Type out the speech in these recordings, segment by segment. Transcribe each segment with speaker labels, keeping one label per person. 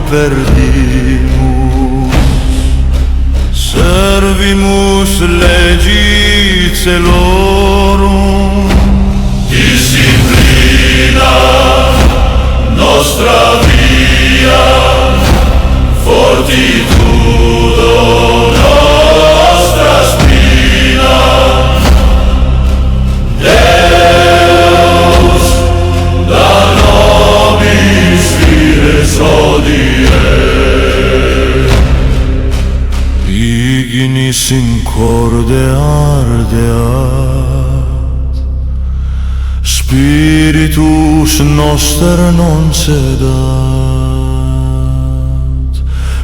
Speaker 1: perdimus, servimus legit celorum, disciplina nostra via, fortitudo nostra spina, Deus da nobis vires hodie, ignis in corde ardeat, Spiritus noster non sedat,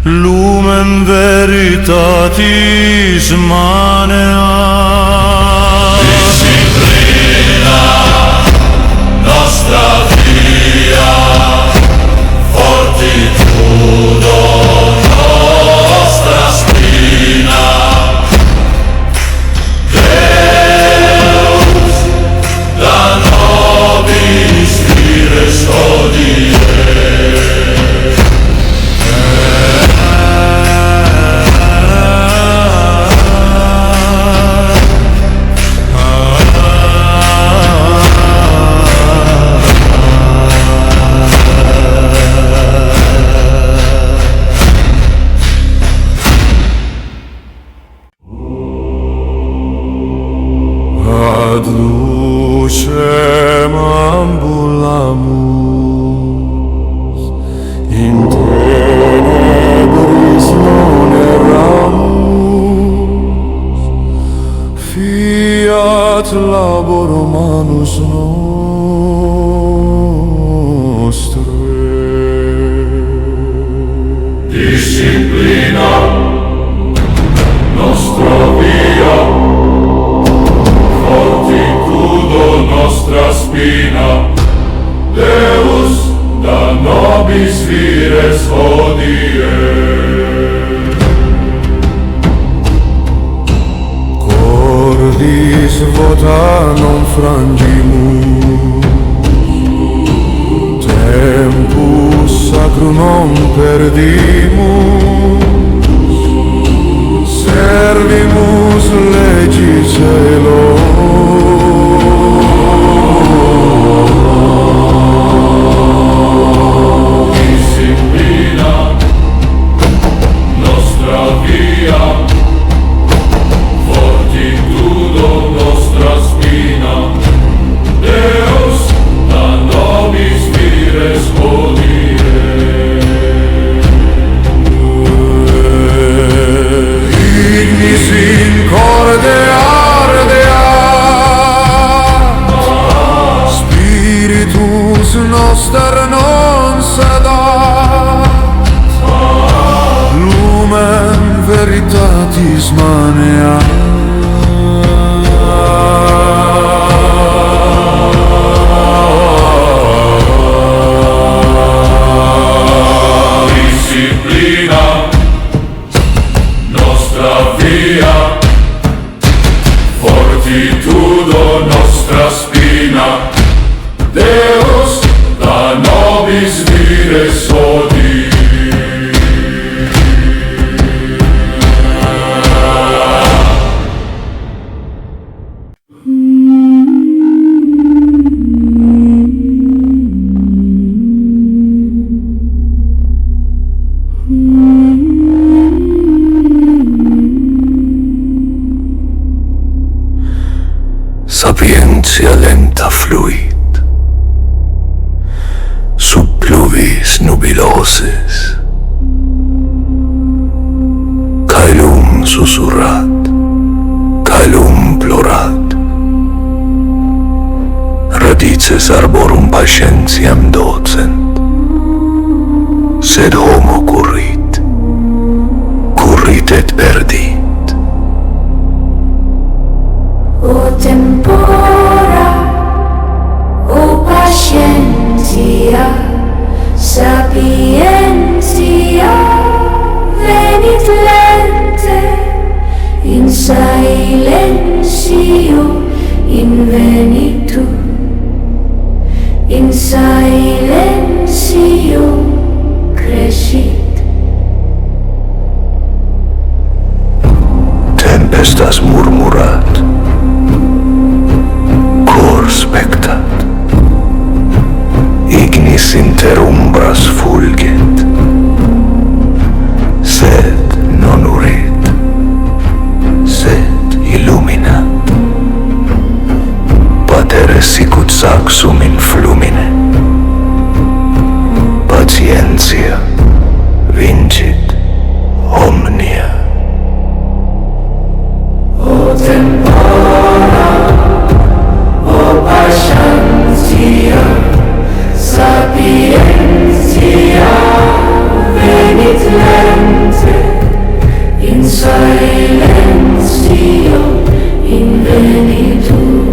Speaker 1: lumen veritatis maneat. Disciplina nostra via, fortitudo nostra spina, Deus da nobis vires hodie, ad lucem ambulamus, in tenebris non erramus, fiat laborum manus nostre. Disciplina nostra via, fortitudo nostra spina, Deus da nobis vires hodie. Cordis vota non frangimus, tempus sacrum non perdimus, servimus legis celorum. Disciplina nostra via, fortitudo nostra spina, Deus da nobis vires hodie. Ignis in corde ardeat, Spiritus noster non sedat, lumen veritatis maneat. Disciplina nostra via, fortitudo nostra spina, Deus da nobis vires hodie. Sapientia lenta fluit, sub pluvis nubilosis, caelum susurrat, caelum plorat, radices arborum patientiam docent, sed homo currit, currit et perdit.
Speaker 2: O tempora, o patientia, sapientia, venit lente, in silentio invenitur, in silentio crescit.
Speaker 1: ignis inter umbras fulget, sed non uret, sed illumina. Pater sicut saxum in flumine, patientia vincit omnia.
Speaker 2: O tempora, o patientia, sapientia, venit lente, in silentio, invenitur,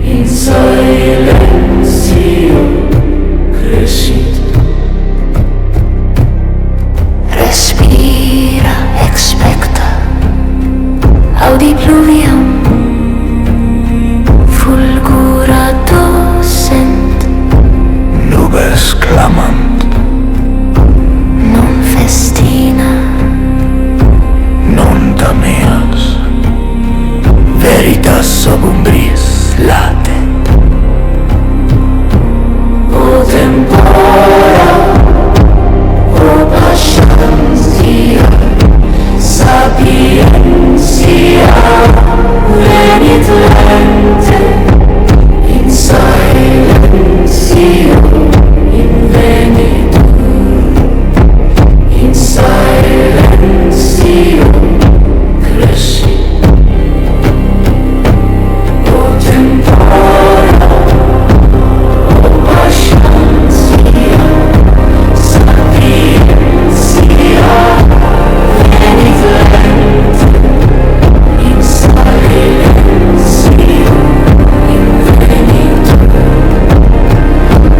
Speaker 2: in silentio, crescit. Respira, expecta, audi pluviam, fulgura docent,
Speaker 1: Nubes clamant,
Speaker 2: non festina,
Speaker 1: non tameas, veritas sub umbris latet.
Speaker 2: o tempora, o patientia, sapientia, venit lente, in silentio, invenitur, in silentio, crescit. O tempora, o patientia, sapientia, venit lente, in silentio, invenitur,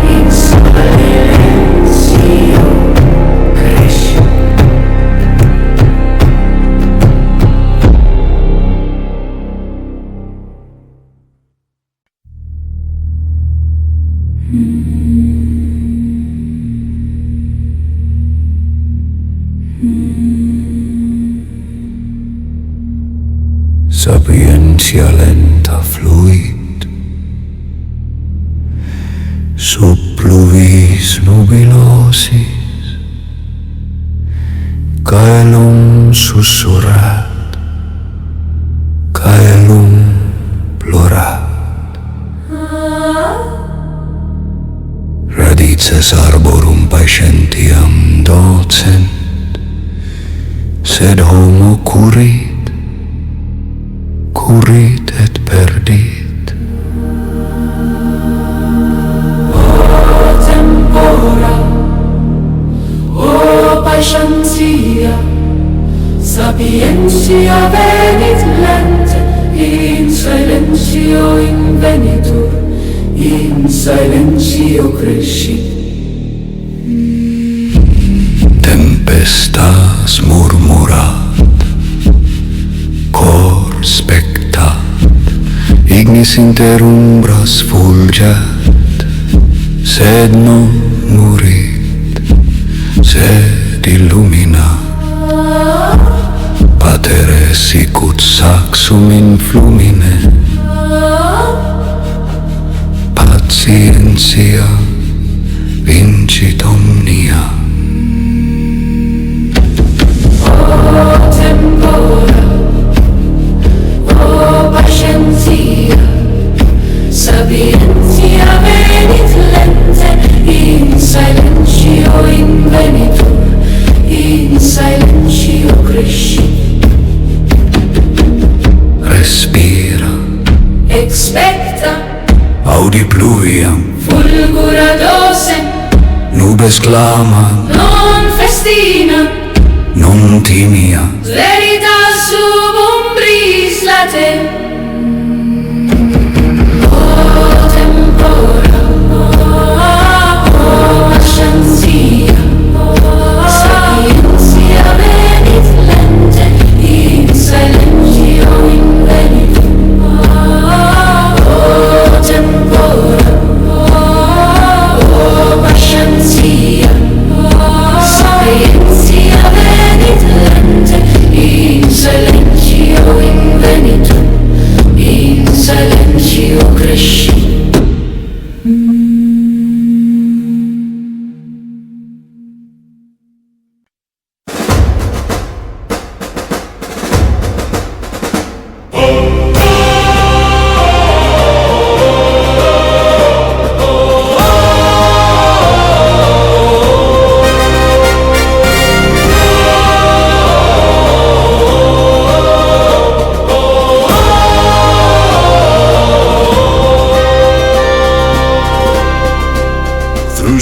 Speaker 2: in silentio, crescit.
Speaker 1: Sapientia lenta fluit sub pluvis nubilosis, caelum sussurrat, caelum plorat. Radices arborum patientiam docent, sed homo curit, curit et perdit.
Speaker 2: O tempora, o patientia, sapientia venit lente, in silentio invenitur, in silentio crescit.
Speaker 1: Tempestas murmurat, cor spectat, ignis inter umbras fulget, sed non murit, sed illumina. Pater sicut saxum in flumine, patientia vincit omnia.
Speaker 2: O tempora, o patientia, sapientia venit lente, in silentio invenitur, in silentio crescit.
Speaker 1: Respira,
Speaker 2: Expecta,
Speaker 1: audi pluviam,
Speaker 2: fulgura docent,
Speaker 1: nubes clamant,
Speaker 2: non festina,
Speaker 1: non timia.
Speaker 2: veritas sub umbris latent. O tempora, o patientia, sapientia venit lente, in silentio invenitur. O tempora, o patientia, sapientia venit lente, in silentio invenitur.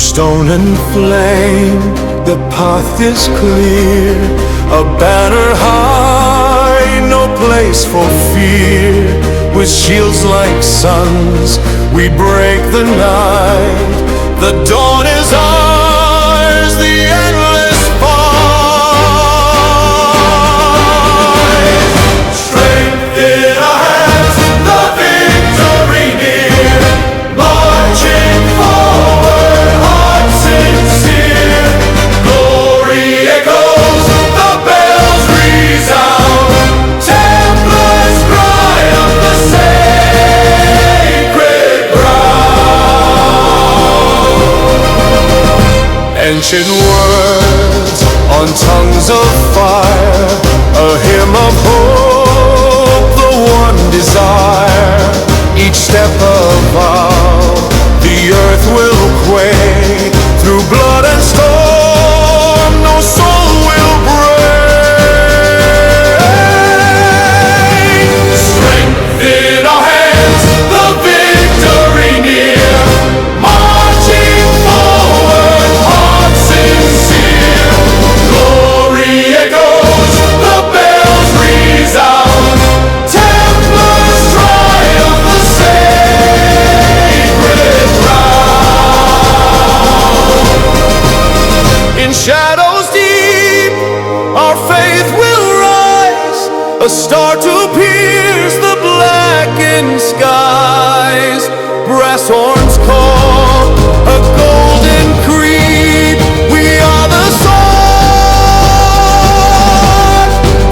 Speaker 3: stone and flame, the path is clear. A banner high, no place for fear. With shields like suns, we break the night. The dawn is ours, the endless fight. Strength in our hands, the victory near. Marching forward, hearts sincere. Glory echoes, the bells resound. Templars cry of the sacred ground. Ancient words on tongues of fire, a hymn of hope, the one desire. Each step a vow, the earth will quake. Through blood and storm, no soul will break. Strength in our hands, the victory near. Marching forward, hearts sincere. Glory echoes, the bells resound. Templars triumph, the sacred ground. In shadows deep, our faith will rise, a star to pierce the blackened skies. Brass horns call, a golden creed. We are the song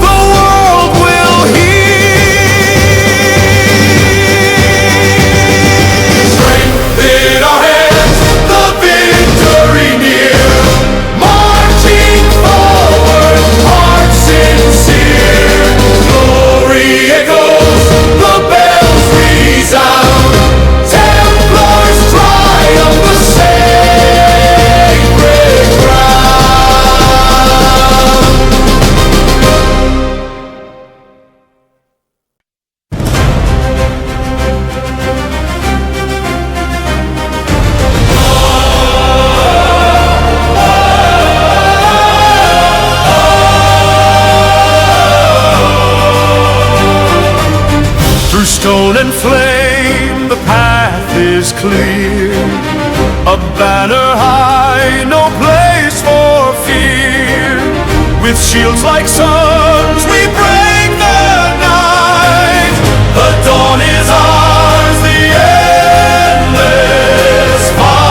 Speaker 3: the world will heed. Strength in our hands, the victory near. Marching forward, hearts sincere. Glory echoes, the bells resound. Templars triumph, the sacred ground. Through stone and flame, the path is clear. A banner high, no place for fear. With shields like suns, we break the night. The dawn is ours, the endless fight.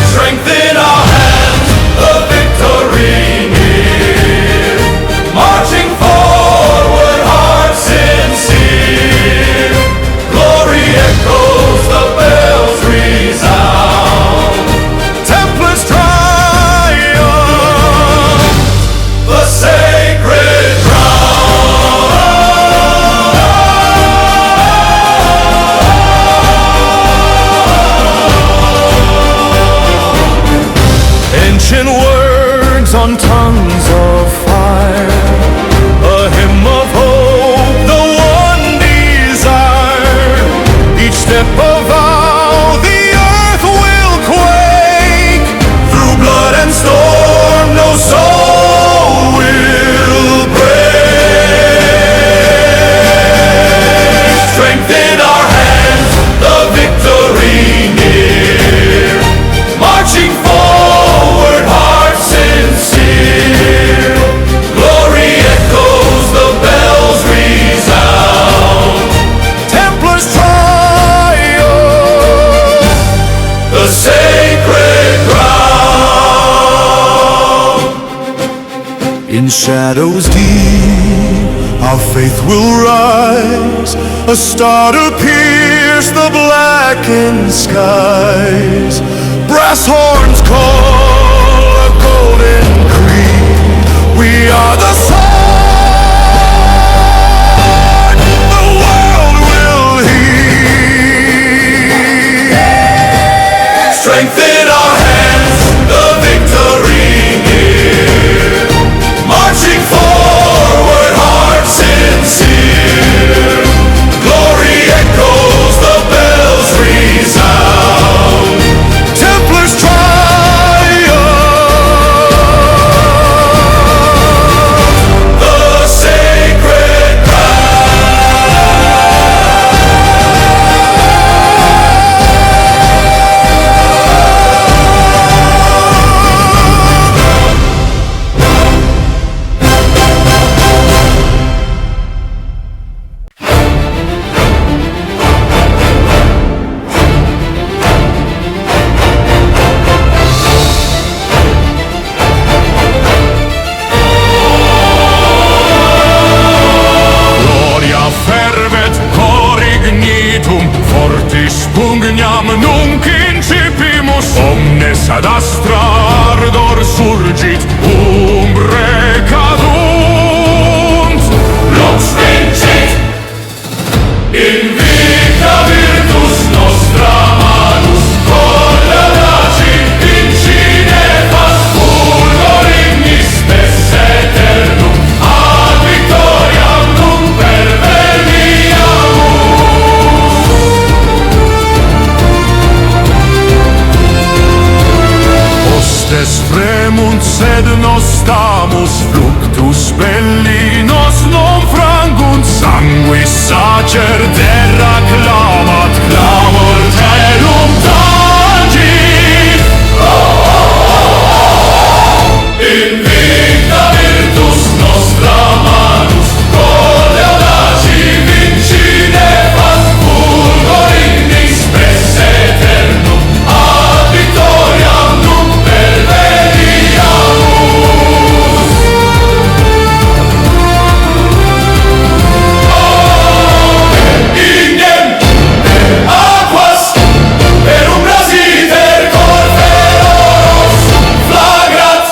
Speaker 3: Strength in our hands, the victory near. Marching forward, hearts sincere. Glory echoes, the bells resound. Templars triumph, the sacred ground. Ancient words on tongues of fire, a hymn of hope, the one desire. Each step a vow, the earth will quake. Through blood and storm, no soul will break. Strength in our hands, the victory near. Marching forward, hearts sincere. Glory echoes, the bells resound. Templars triumph, the sacred ground. In shadows deep, our faith will rise. A star to pierce the blackened skies. Brass horns call, a golden creed. We are the sword the world will heed. Strength in our hands, the victory near. Marching forward, hearts sincere. Glory echoes, the bells resound. Dispugniam nunc incipimus, omnes ad astra ardor surgit, umbre cadunt. Lux vincit, invicta virtus nostra manus, collaudaci vincine fas fulgor ignis spes eternum, ad victoriam num perveniamus. Hostes fremunt sed nos stamus, fluctus belli nos non frangunt, sanguis sacer terra clamat, clamor caelum tangit. Invicta virtus nostra manus, collaudaci vincine fas fulgor ignis spes eternum, ad victoriam num perveniamus. Ignem per aquas, per umbras iter corferos, flagrat,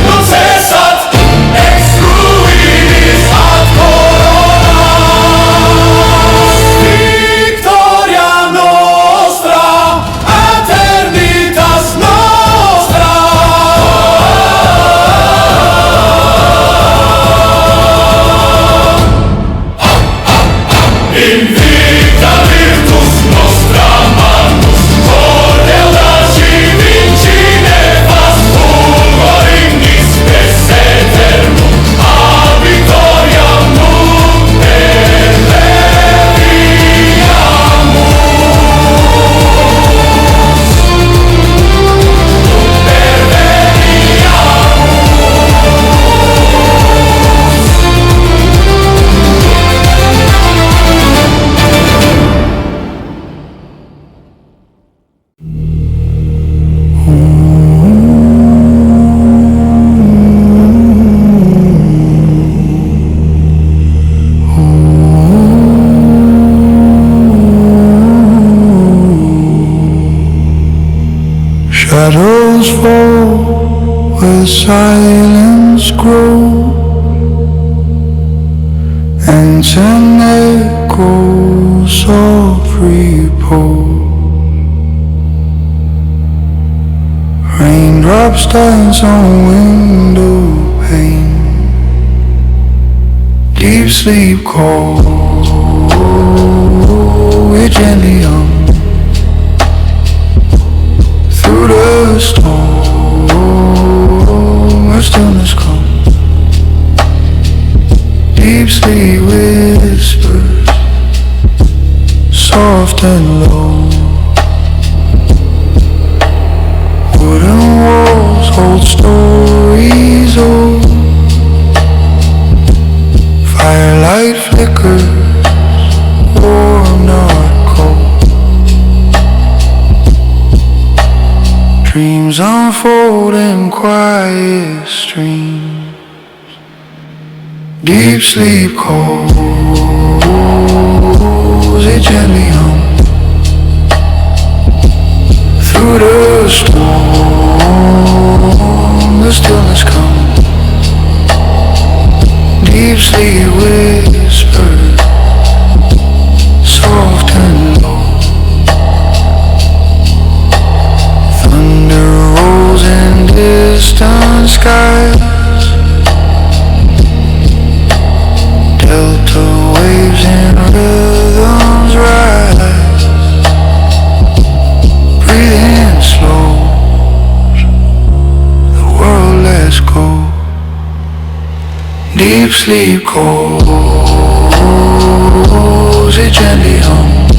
Speaker 3: non cessat, ex ruinis ad coronas. Victoria nostra, eternitas nostra. Invicta virtus nostra manus, collaudaci vincine fas fulgor ignis spes eternum, ad victoriam num
Speaker 1: Shadows fall where silence grows, and ten echoes of repose. Raindrops dance on window pane, deep sleep calls, we gently hum through the storm, a stillness comes. Deep sleep whispers, soft and low. Wooden walls hold stories old. Firelight flickers, warm not cold. Dreams unfold in quiet streams. Deep sleep calls, it gently hums through the storm. The stillness comes. Deep sleep whispers, soft and low. Thunder rolls in distant skies. Delta waves and rhythms rise. Breathing slows, the world lets go. Deep sleep calls, it gently hums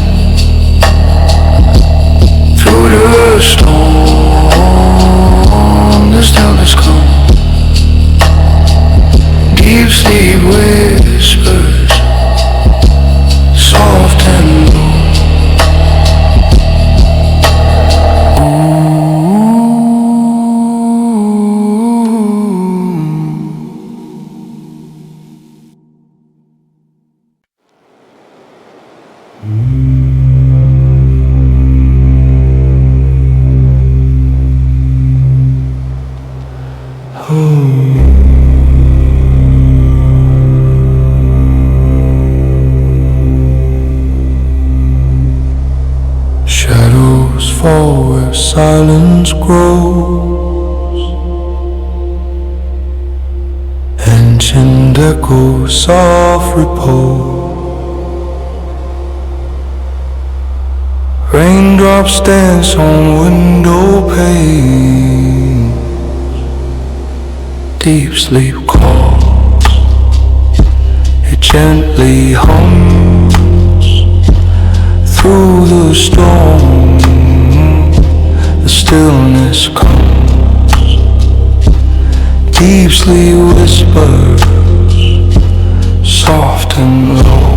Speaker 1: through the storm. The stillness comes. Deep sleep whispers, soft and low. fall where silence grows. Ancient echoes of repose. Raindrops dance on window panes. Deep sleep calls. It gently hums through the storm. The stillness comes. Deep sleep whispers, soft and low.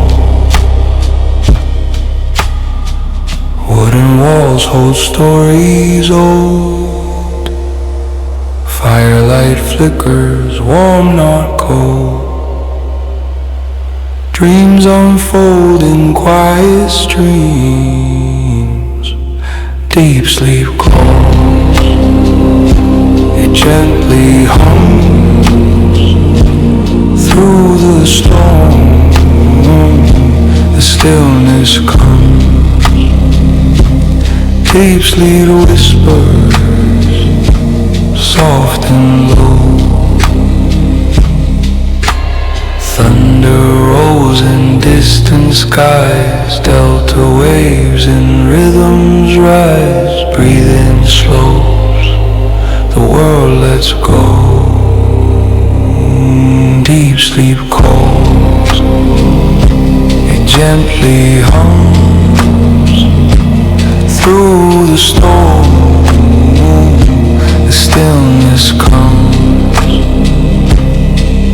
Speaker 1: Wooden walls hold stories old. Firelight flickers, warm not cold. Dreams unfold in quiet streams. Deep sleep calls. It gently hums through the storm. The stillness comes. Deep sleep whispers, soft and low. Thunder rolls in distant skies. Delta waves and rhythms rise. Breathing slows, the world lets go. Deep sleep calls. It gently hums through the storm. The stillness comes.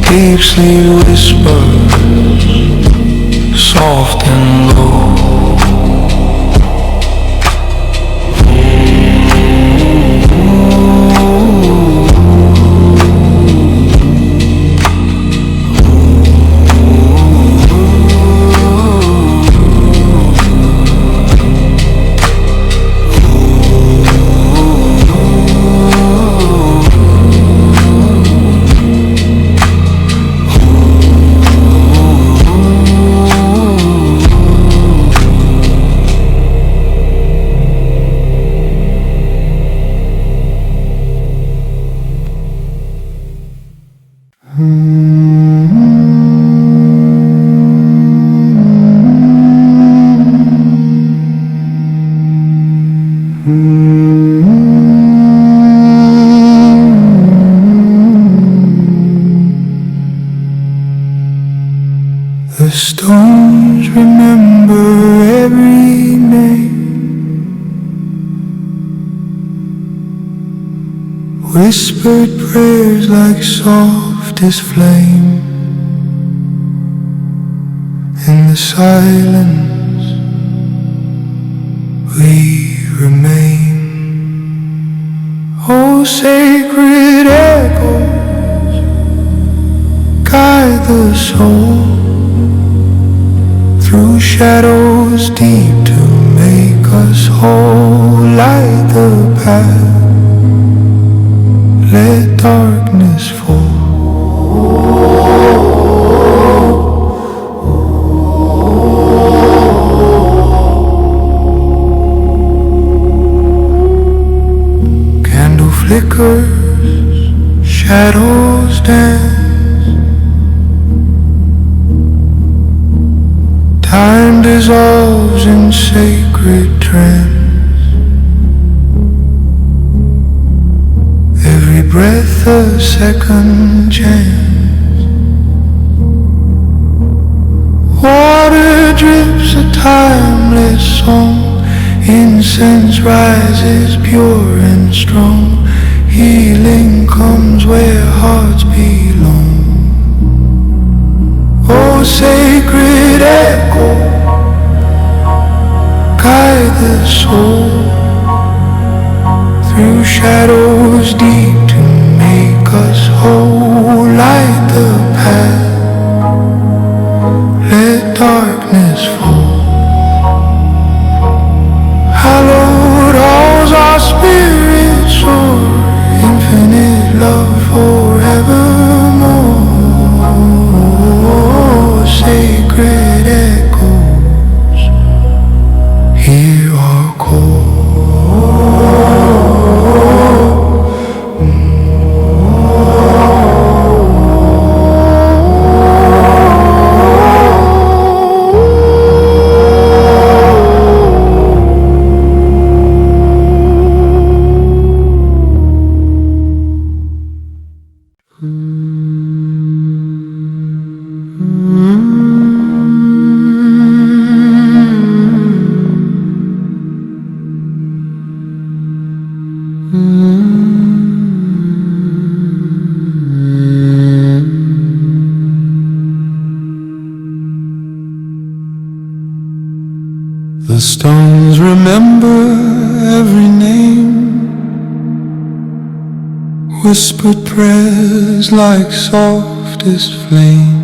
Speaker 1: Deep sleep whispers, soft and low. The stones remember every name. Whispered prayers like softest flame. In the silence we remain. Oh, sacred echoes, guide the soul through shadows deep to make us whole. Light the path, let darkness fall. Candle flickers, shadows dance. Time dissolves in sacred trance. Every breath a second chance. Water drips a timeless song. Incense rises pure and strong. Healing comes where hearts belong. Oh, sacred echo, guide the soul through shadows deep to make us whole. Light the path, let darkness fall. Hallowed halls our spirits soar. Infinite love forevermore. Sacred echoes, hear our call. The stones remember every name, whispered prayers like softest flame.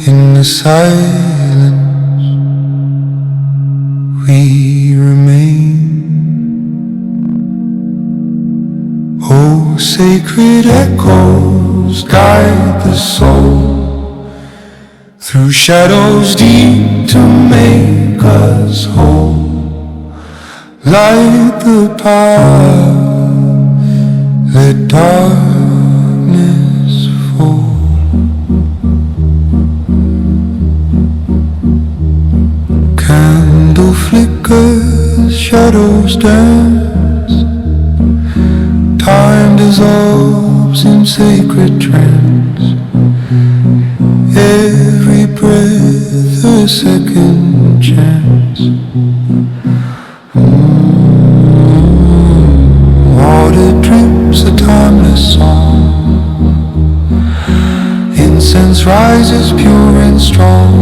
Speaker 1: In the silence we remain. Oh, sacred echoes guide the soul through shadows deep to make us whole. Light the path, let darkness fall. Candle flickers, shadows dance, time dissolves in sacred trance. Every breath a second chance. Water drips a timeless song. Incense rises pure and strong.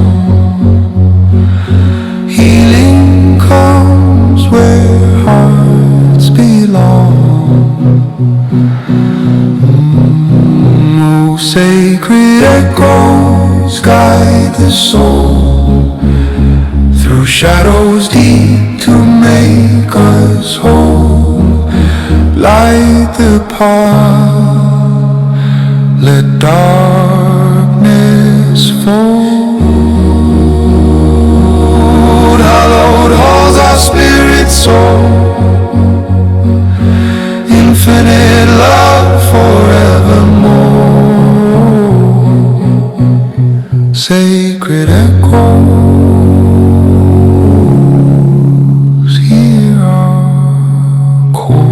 Speaker 1: Healing comes where hearts belong. Oh, sacred echoes guide the soul through shadows deep to make us whole. Light the path, let darkness fold. Hallowed halls our spirit soul, infinite love forevermore. Sacred echoes, hear our call.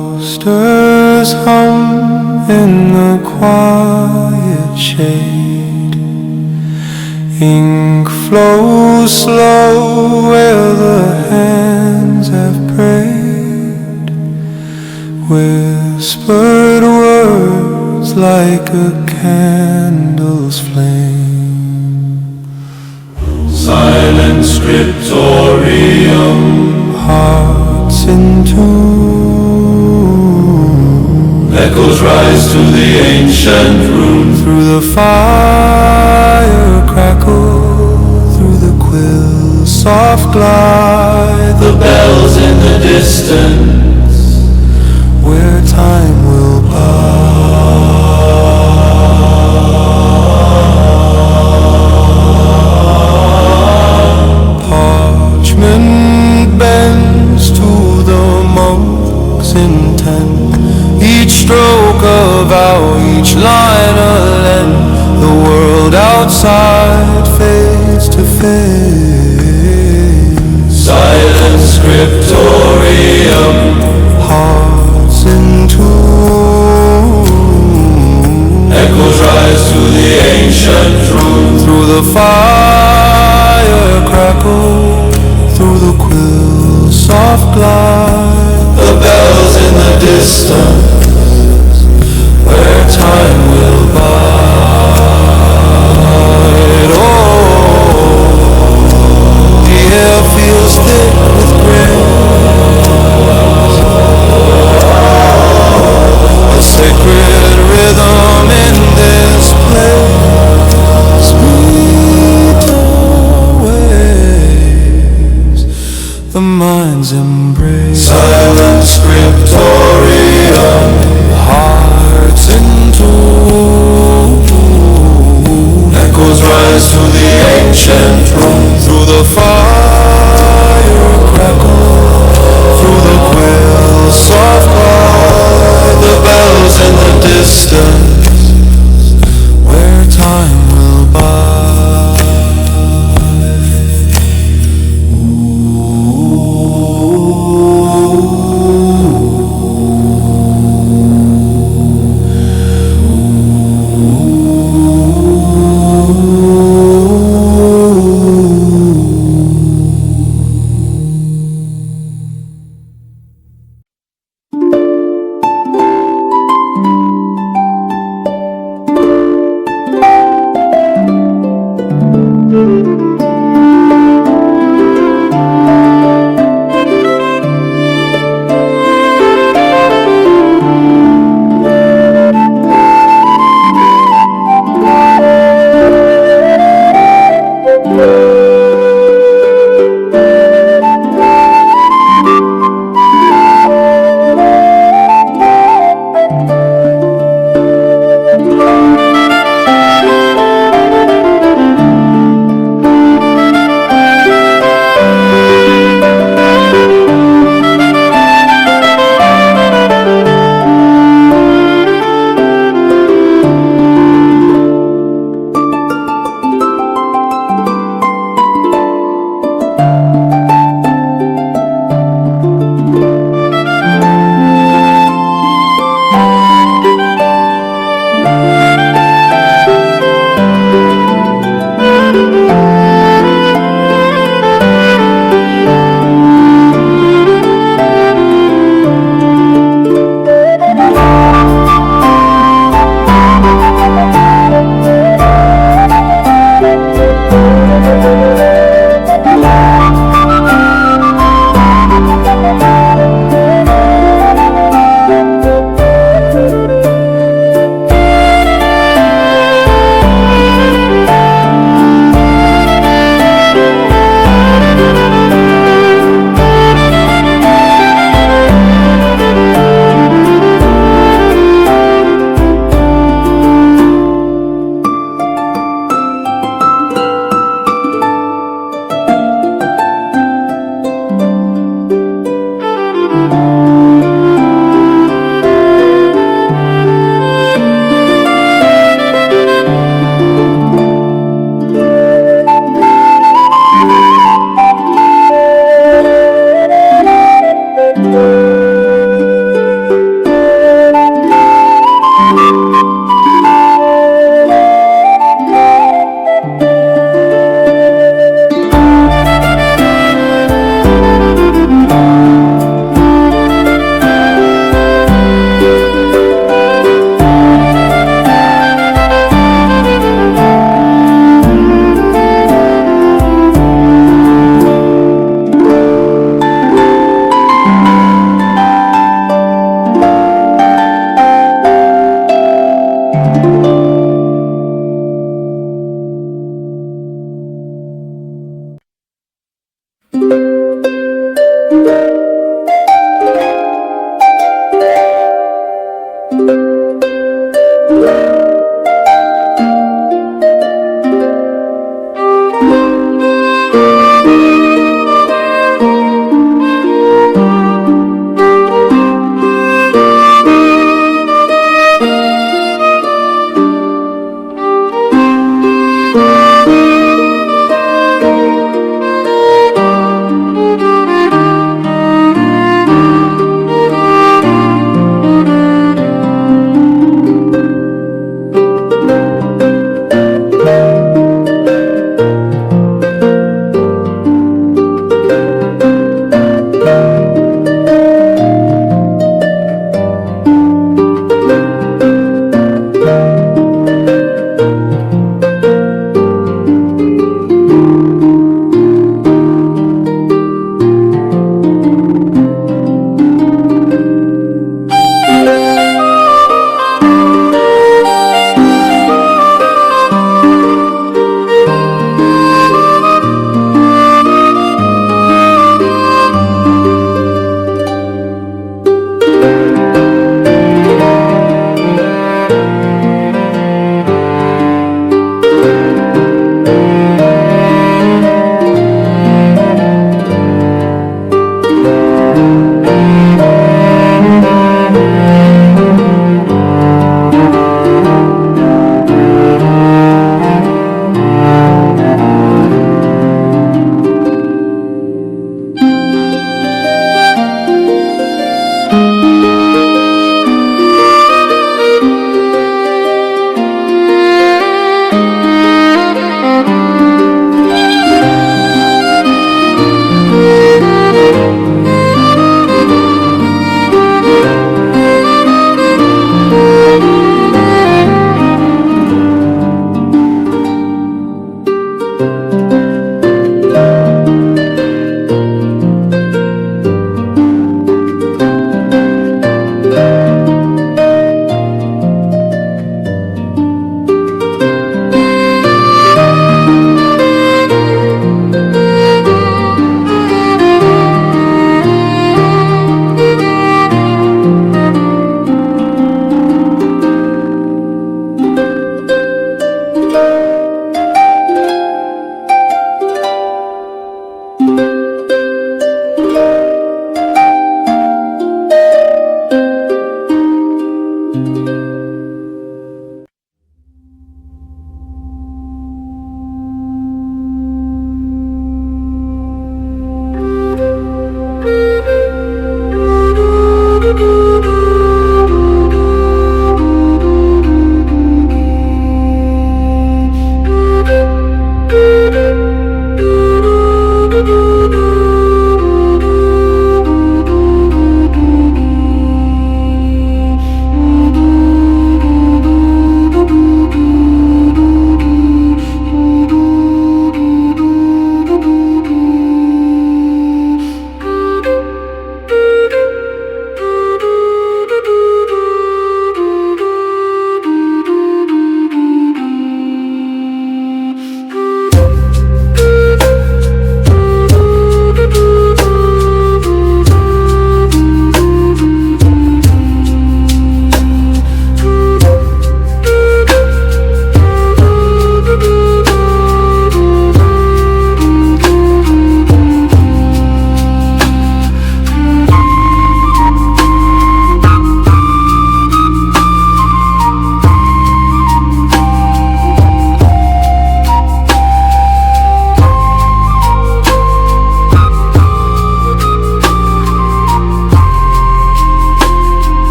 Speaker 1: Cloisters hum in the quiet shade. Ink flows slow where the hands have prayed. Whispered words like a candle's flame.
Speaker 3: Silent scriptorium,
Speaker 1: Hearts in tune,
Speaker 3: echoes rise to the ancient room.
Speaker 1: through the fire crackle, through the quill's soft glide.
Speaker 3: The bells in the distance,
Speaker 1: Where time will parchment bends to the monk's intent. Each stroke a vow, each line a lent. The world outside fades to fade.
Speaker 3: silent scriptorium,
Speaker 1: Hearts in tune,
Speaker 3: echoes rise to the ancient room.
Speaker 1: through the fire crackle, through the quill's soft glide.
Speaker 3: The bells in the distance, where time will bide.
Speaker 1: Oh, the air feels thick with grace, a sacred rhythm in this place. Sweet always, the mind's in embrace. Silent scriptorium, hearts in tune. Echoes rise to the ancient room. Through the fire crackle, through the quail's soft cry, the bells in the distance, where time will bide.